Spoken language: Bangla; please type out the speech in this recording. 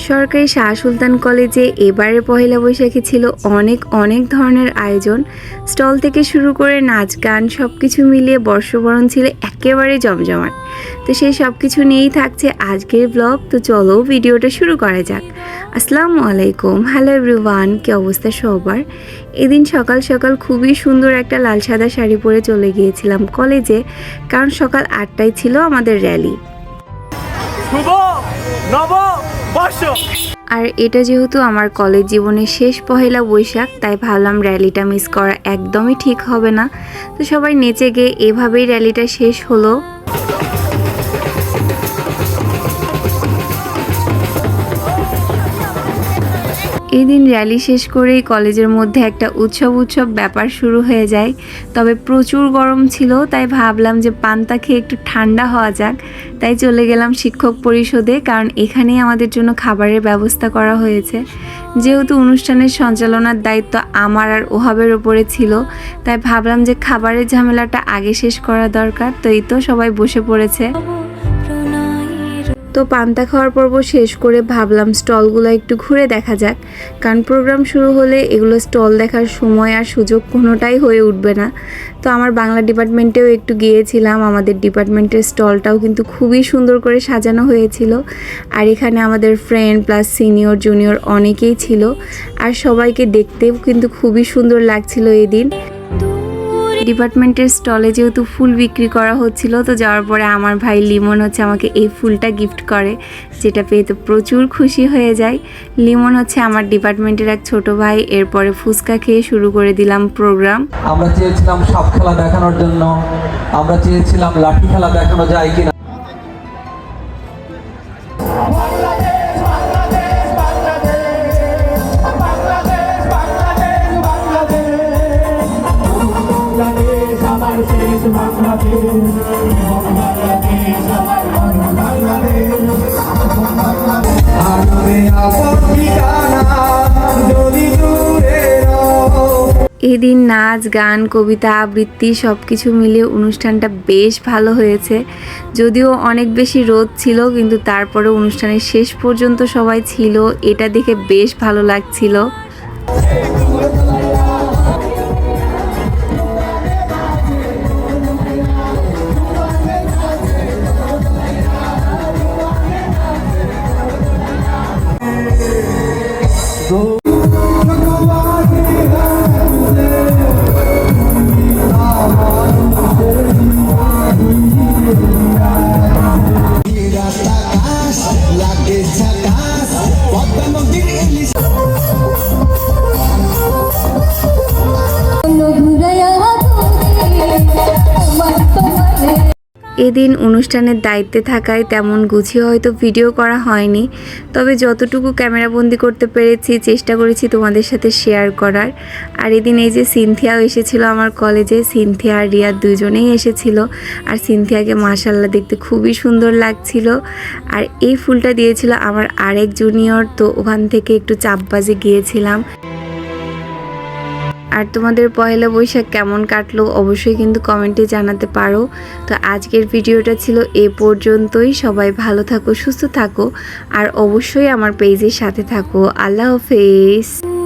সরকারি শাহ সুলতান কলেজে এবারে পহেলা বৈশাখে ছিল অনেক ধরনের আয়োজন। স্টল থেকে শুরু করে নাচ গান সব কিছু মিলিয়ে বর্ষবরণ ছিল একেবারে জমজমাট। তো সেই সব কিছু নিয়েই থাকছে আজকের ব্লগ। তো চলো ভিডিওটা শুরু করা যাক। আসসালামু আলাইকুম, হ্যালো এভরিওয়ান, কী অবস্থা সবার? এদিন সকাল সকাল খুবই সুন্দর একটা লাল সাদা শাড়ি পরে চলে গিয়েছিলাম কলেজে, কারণ সকাল 8টায় ছিল আমাদের র্যালি। আর এটা যেহেতু আমার কলেজ জীবনের শেষ পহেলা বৈশাখ, তাই ভাবলাম র্যালিটা মিস করা একদমই ঠিক হবে না। তো সবাই নেচে গিয়ে এভাবেই র্যালিটা শেষ হলো। এই দিন র্যালি শেষ করেই কলেজের মধ্যে একটা উৎসব ব্যাপার শুরু হয়ে যায়। তবে প্রচুর গরম ছিল, তাই ভাবলাম যে পান্তা খেয়ে একটু ঠান্ডা হওয়া যাক। তাই চলে গেলাম শিক্ষক পরিষদে, কারণ এখানেই আমাদের জন্য খাবারের ব্যবস্থা করা হয়েছে। যেহেতু অনুষ্ঠানের সঞ্চালনার দায়িত্ব আমার আর ওহাবের ওপরে ছিল, তাই ভাবলাম যে খাবারের ঝামেলাটা আগে শেষ করা দরকার। তো এই তো সবাই বসে পড়েছে। তো পান্তা খাওয়ার পর্ব শেষ করে ভাবলাম স্টলগুলো একটু ঘুরে দেখা যাক, কারণ প্রোগ্রাম শুরু হলে এগুলো স্টল দেখার সময় আর সুযোগ কোনোটাই হয়ে উঠবে না। তো আমার বাংলা ডিপার্টমেন্টেও একটু গিয়েছিলাম। আমাদের ডিপার্টমেন্টের স্টলটাও কিন্তু খুবই সুন্দর করে সাজানো হয়েছিল। আর এখানে আমাদের ফ্রেন্ড প্লাস সিনিয়র জুনিয়র অনেকেই ছিল, আর সবাইকে দেখতেও কিন্তু খুবই সুন্দর লাগছিল এদিন। ডিপার্টমেন্টের স্টলে যেহেতু ফুল বিক্রি করা হচ্ছিল, তো যাওয়ার পরে আমার ভাই লিমন আমাকে এই ফুলটা গিফট করে, যেটা পেয়ে তো প্রচুর খুশি হয়ে যায়। লিমন আমার ডিপার্টমেন্টের এক ছোট ভাই। এরপরে ফুচকা খেয়ে শুরু করে দিলাম প্রোগ্রাম। আমরা চেয়েছিলাম সাপ খেলা দেখানোর জন্য, আমরা চেয়েছিলাম লাঠি খেলা দেখানো যায় কিনা। এদিন নাচ গান কবিতা আবৃত্তি সব কিছু মিলিয়ে অনুষ্ঠানটা বেশ ভালো হয়েছে। যদিও অনেক বেশি রোদ ছিল, কিন্তু তারপরে অনুষ্ঠানের শেষ পর্যন্ত সবাই ছিল, এটা দেখে বেশ ভালো লাগছিল। এদিন অনুষ্ঠানের দায়িত্বে থাকায় তেমন গুছিয়ে হয়তো ভিডিও করা হয়নি, তবে যতটুকু ক্যামেরাবন্দি করতে পেরেছি চেষ্টা করেছি তোমাদের সাথে শেয়ার করার। আর এদিন এই যে সিনথিয়াও এসেছিল আমার কলেজে, সিনথিয়া আর রিয়া দুজনেই এসেছিল। আর সিনথিয়াকে মাশাআল্লাহ দেখতে খুবই সুন্দর লাগছিল। আর এই ফুলটা দিয়েছিল আমার আরেক জুনিয়র, তো ওখান থেকে একটু চাপবাজি গিয়েছিলাম। আর তোমাদের পয়লা বৈশাখ কেমন কাটলো অবশ্যই কিন্তু কমেন্টে জানাতে পারো। তো আজকের ভিডিওটা ছিল এ পর্যন্তই। সবাই ভালো থাকো, সুস্থ থাকো, আর অবশ্যই আমার পেজের সাথে থাকো। আল্লাহ হাফেজ।